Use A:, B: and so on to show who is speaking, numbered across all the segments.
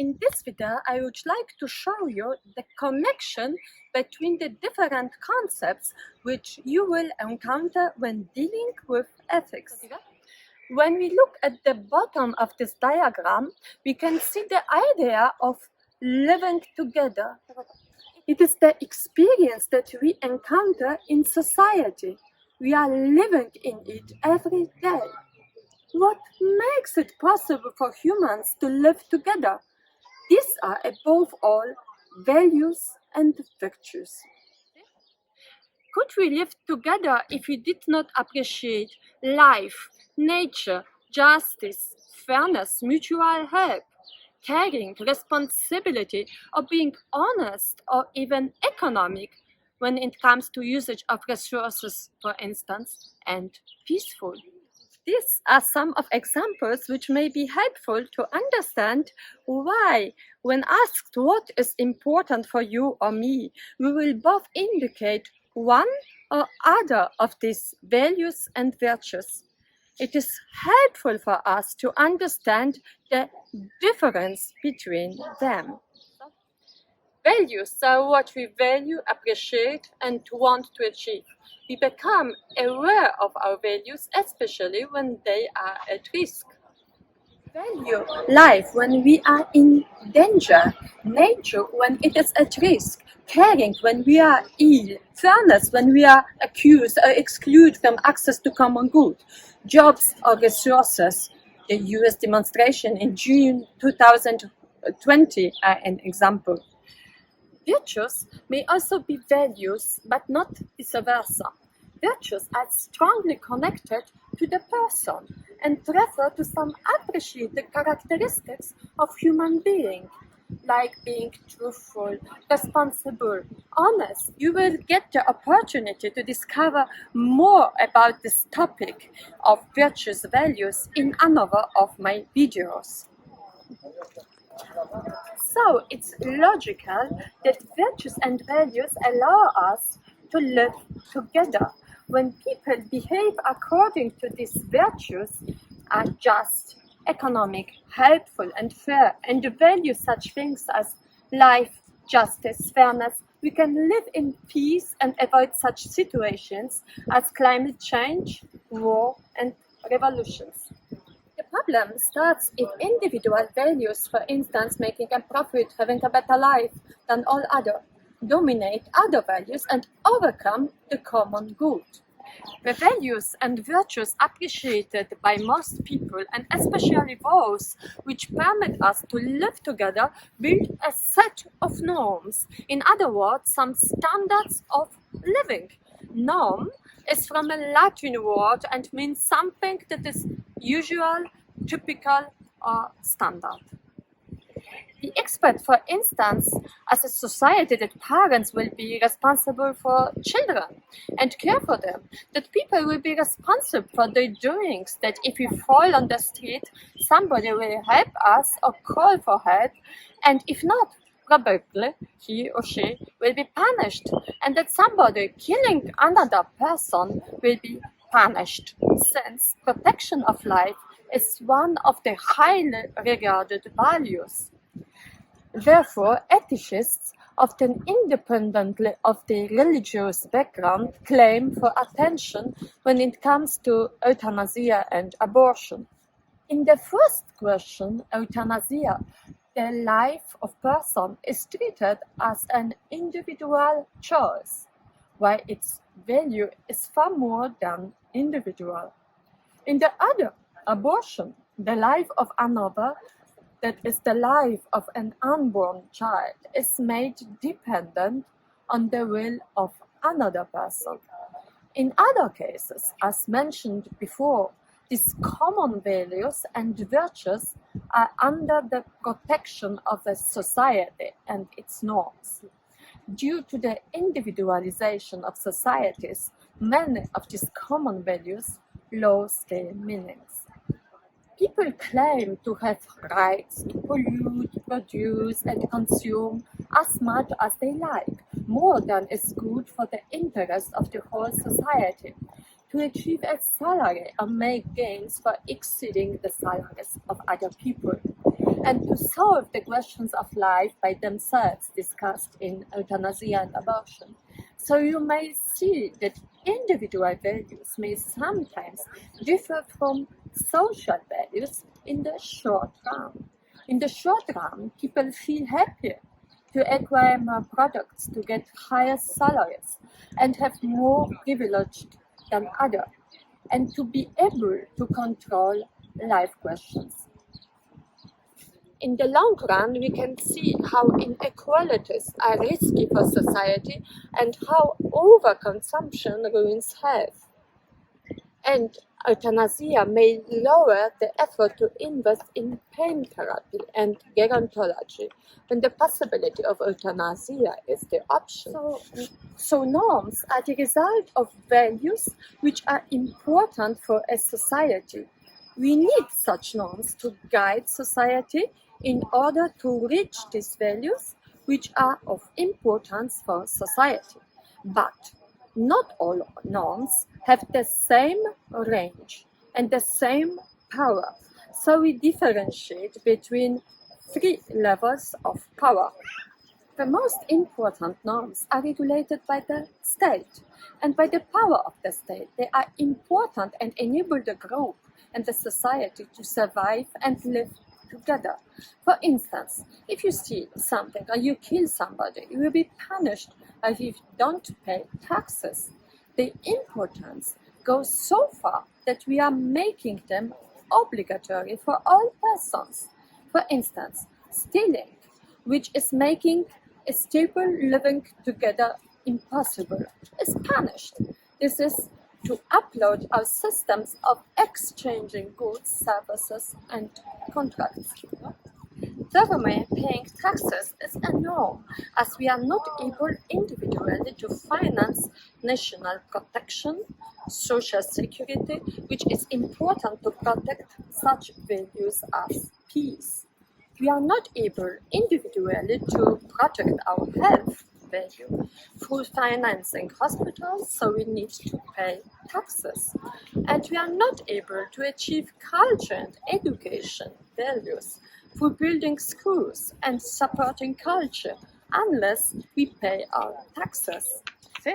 A: In this video, I would like to show you the connection between the different concepts which you will encounter when dealing with ethics. When we look at the bottom of this diagram, we can see the idea of living together. It is the experience that we encounter in society. We are living in it every day. What makes it possible for humans to live together? These are above all values and virtues. Could we live together if we did not appreciate life, nature, justice, fairness, mutual help, caring, responsibility, or being honest or even economic when it comes to usage of resources, for instance, and peaceful? These are some of examples which may be helpful to understand why, when asked what is important for you or me, we will both indicate one or other of these values and virtues. It is helpful for us to understand the difference between them. Values are what we value, appreciate, and want to achieve. We become aware of our values, especially when they are at risk. Value life when we are in danger, nature when it is at risk, caring when we are ill, fairness when we are accused or excluded from access to common good, jobs or resources. The US demonstration in June 2020 are an example. Virtues may also be values, but not vice versa. Virtues are strongly connected to the person and refer to some appreciated characteristics of human being, like being truthful, responsible, honest. You will get the opportunity to discover more about this topic of virtues values in another of my videos. So it's logical that virtues and values allow us to live together. When people behave according to these virtues, are just, economic, helpful, and fair, and value such things as life, justice, fairness, we can live in peace and avoid such situations as climate change, war, and revolutions. The problem starts if individual values, for instance, making a profit, having a better life than all others, dominate other values and overcome the common good. The values and virtues appreciated by most people, and especially those which permit us to live together, build a set of norms. In other words, some standards of living. Norm is from a Latin word and means something that is usual, typical, or standard. We expect, for instance, as a society that parents will be responsible for children and care for them, that people will be responsible for their doings, that if we fall on the street, somebody will help us or call for help, and if not, probably he or she will be punished, and that somebody killing another person will be punished, since protection of life is one of the highly regarded values. Therefore, ethicists, often independently of their religious background, claim for attention when it comes to euthanasia and abortion. In the first question, euthanasia, the life of person is treated as an individual choice, while its value is far more than individual. In the other, abortion, the life of another, that is the life of an unborn child, is made dependent on the will of another person. In other cases, as mentioned before, these common values and virtues are under the protection of the society and its norms. Due to the individualization of societies, many of these common values lose their meanings. People claim to have rights to pollute, produce, and consume as much as they like, more than is good for the interest of the whole society, to achieve a salary and make gains for exceeding the salaries of other people. and to solve the questions of life by themselves discussed in euthanasia and abortion. So you may see that individual values may sometimes differ from social values in the short run. In the short run, people feel happier to acquire more products, to get higher salaries, and have more privilege than others, and to be able to control life questions. In the long run, we can see how inequalities are risky for society and how overconsumption ruins health. And euthanasia may lower the effort to invest in pain therapy and gerontology when the possibility of euthanasia is the option. So norms are the result of values which are important for a society. We need such norms to guide society in order to reach these values which are of importance for society. But not all norms have the same range and the same power. So we differentiate between three levels of power. The most important norms are regulated by the state and by the power of the state. They are important and enable the group and the society to survive and live together. For instance, if you steal something or you kill somebody, you will be punished if you don't pay taxes. The importance goes so far that we are making them obligatory for all persons. For instance, stealing, which is making a stable living together impossible, is punished. This is to upload our systems of exchanging goods, services, and contracts. Furthermore, paying taxes is a norm, as we are not able individually to finance national protection, social security, which is important to protect such values as peace. We are not able individually to protect our health value through financing hospitals, so we need to pay taxes. And we are not able to achieve culture and education values through building schools and supporting culture unless we pay our taxes. See?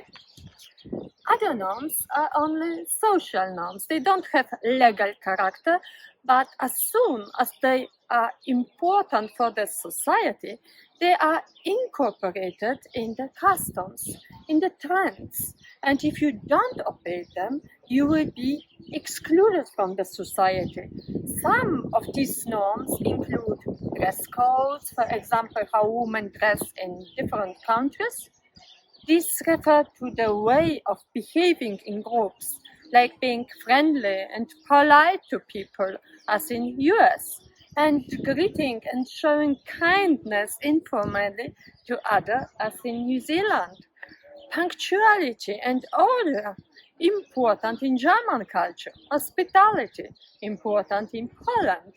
A: Other norms are only social norms. They don't have legal character, but as soon as they are important for the society, they are incorporated in the customs, in the trends. And if you don't obey them, you will be excluded from the society. Some of these norms include dress codes, for example, how women dress in different countries. These refer to the way of behaving in groups, like being friendly and polite to people, as in US, and greeting and showing kindness informally to others, as in New Zealand. Punctuality and order, important in German culture. Hospitality, important in Poland.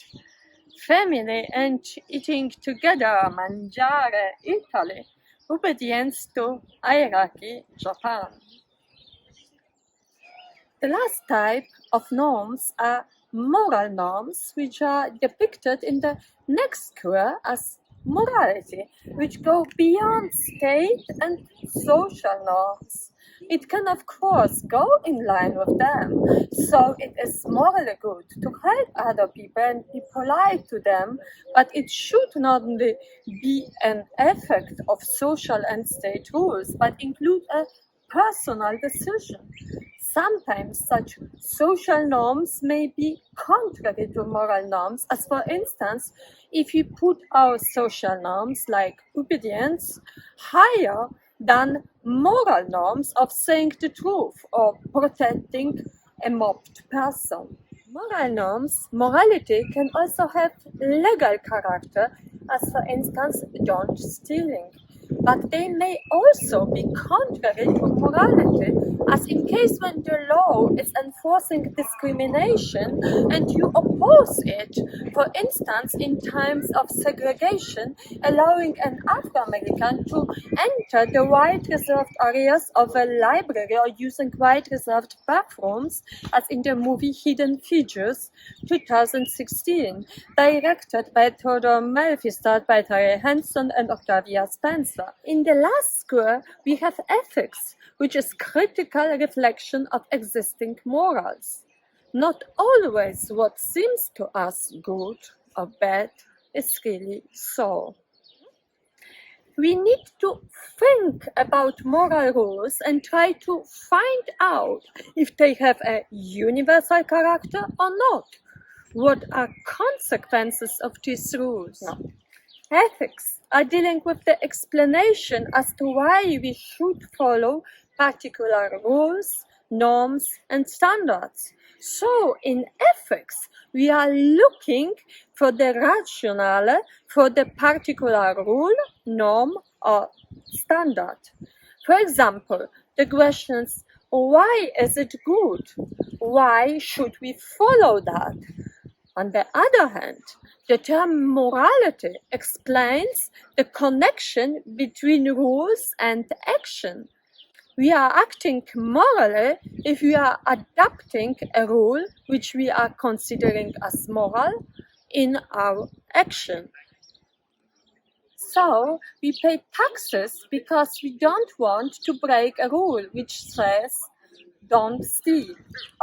A: Family and eating together, mangiare, Italy. Obedience to hierarchy, Japan. The last type of norms are moral norms, which are depicted in the next square as morality, which go beyond state and social norms. It can, of course, go in line with them, so it is morally good to help other people and be polite to them, but it should not only be an effect of social and state rules, but include a personal decision. Sometimes such social norms may be contrary to moral norms, as for instance, if we put our social norms like obedience higher than moral norms of saying the truth or protecting a mobbed person. Moral norms, morality can also have legal character, as for instance, don't stealing. But they may also be contrary to morality, as in case when the law is enforcing discrimination and you oppose it, for instance in times of segregation, allowing an Afro-American to enter the white reserved areas of a library or using white reserved bathrooms, as in the movie Hidden Figures 2016, directed by Theodore Melfi, starred by Terry Hansen and Octavia Spencer. In the last square, we have ethics, which is critical reflection of existing morals. Not always what seems to us good or bad is really so. We need to think about moral rules and try to find out if they have a universal character or not. What are consequences of these rules? Ethics are dealing with the explanation as to why we should follow particular rules, norms, and standards. So, in ethics, we are looking for the rationale for the particular rule, norm, or standard. For example, the questions, why is it good? Why should we follow that? On the other hand, the term morality explains the connection between rules and action. We are acting morally if we are adapting a rule which we are considering as moral in our action. So, we pay taxes because we don't want to break a rule which says don't steal.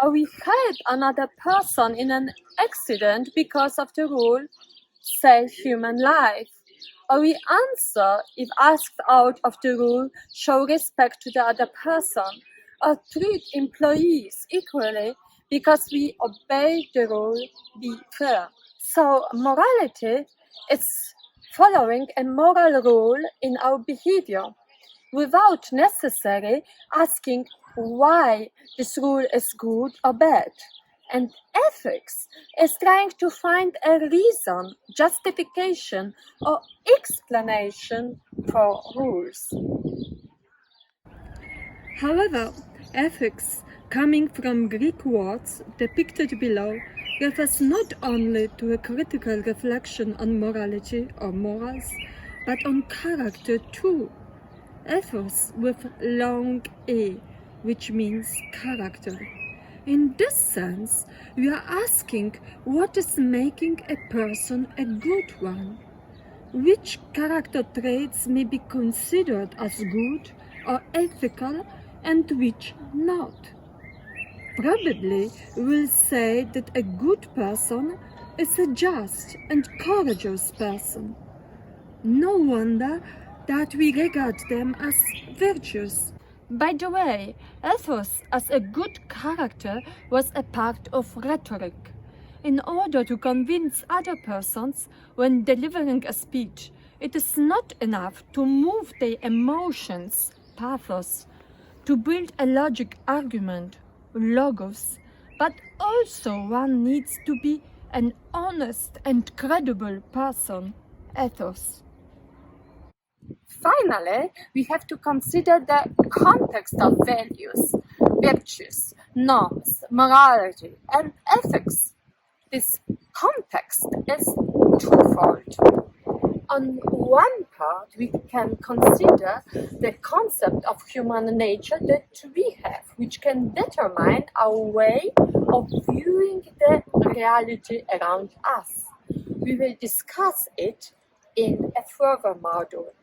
A: Or we help another person in an accident because of the rule save human life. Or we answer if asked out of the rule, show respect to the other person. Or treat employees equally because we obey the rule, be fair. So morality is following a moral rule in our behavior without necessarily asking why this rule is good or bad. And ethics is trying to find a reason, justification, or explanation for rules. However, ethics, coming from Greek words depicted below, refers not only to a critical reflection on morality or morals, but on character too. Ethos with long E, which means character. In this sense, we are asking what is making a person a good one. Which character traits may be considered as good or ethical and which not. Probably we'll say that a good person is a just and courageous person. No wonder that we regard them as virtuous. By the way, ethos as a good character was a part of rhetoric. In order to convince other persons when delivering a speech, it is not enough to move their emotions, pathos, to build a logic argument, logos, but also one needs to be an honest and credible person, ethos. Finally, we have to consider the context of values, virtues, norms, morality, and ethics. This context is twofold. On one part, we can consider the concept of human nature that we have, which can determine our way of viewing the reality around us. We will discuss it in a further module.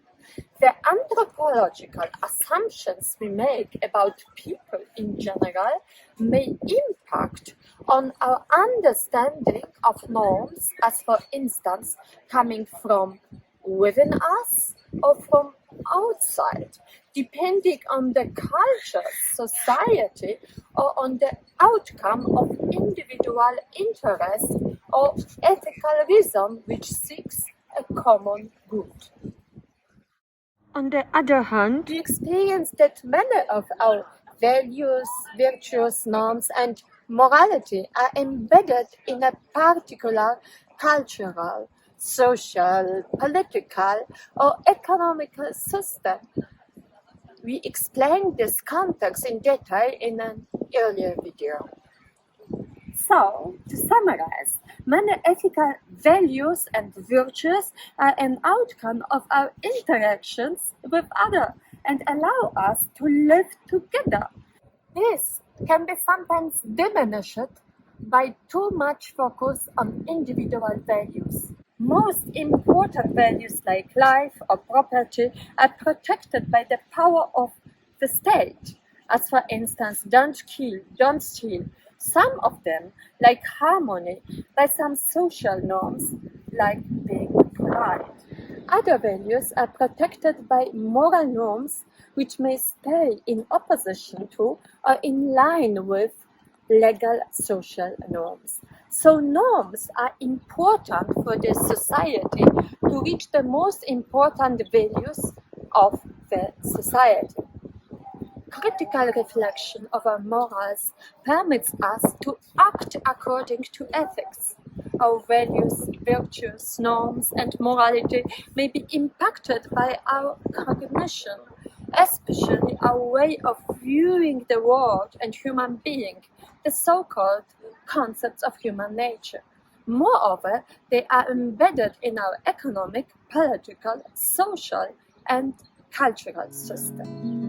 A: The anthropological assumptions we make about people in general may impact on our understanding of norms, as for instance, coming from within us or from outside, depending on the culture, society, or on the outcome of individual interest or ethical reason which seeks a common good. On the other hand, we experience that many of our values, virtues, norms, and morality are embedded in a particular cultural, social, political, or economical system. We explained this context in detail in an earlier video. So, to summarize, many ethical values and virtues are an outcome of our interactions with others and allow us to live together. This can be sometimes diminished by too much focus on individual values. Most important values like life or property are protected by the power of the state, as for instance, don't kill, don't steal. Some of them, like harmony, by some social norms, like being polite. Other values are protected by moral norms which may stay in opposition to or in line with legal social norms. So norms are important for the society to reach the most important values of the society. Critical reflection of our morals permits us to act according to ethics. Our values, virtues, norms, and morality may be impacted by our cognition, especially our way of viewing the world and human being, the so-called concepts of human nature. Moreover, they are embedded in our economic, political, social, and cultural system.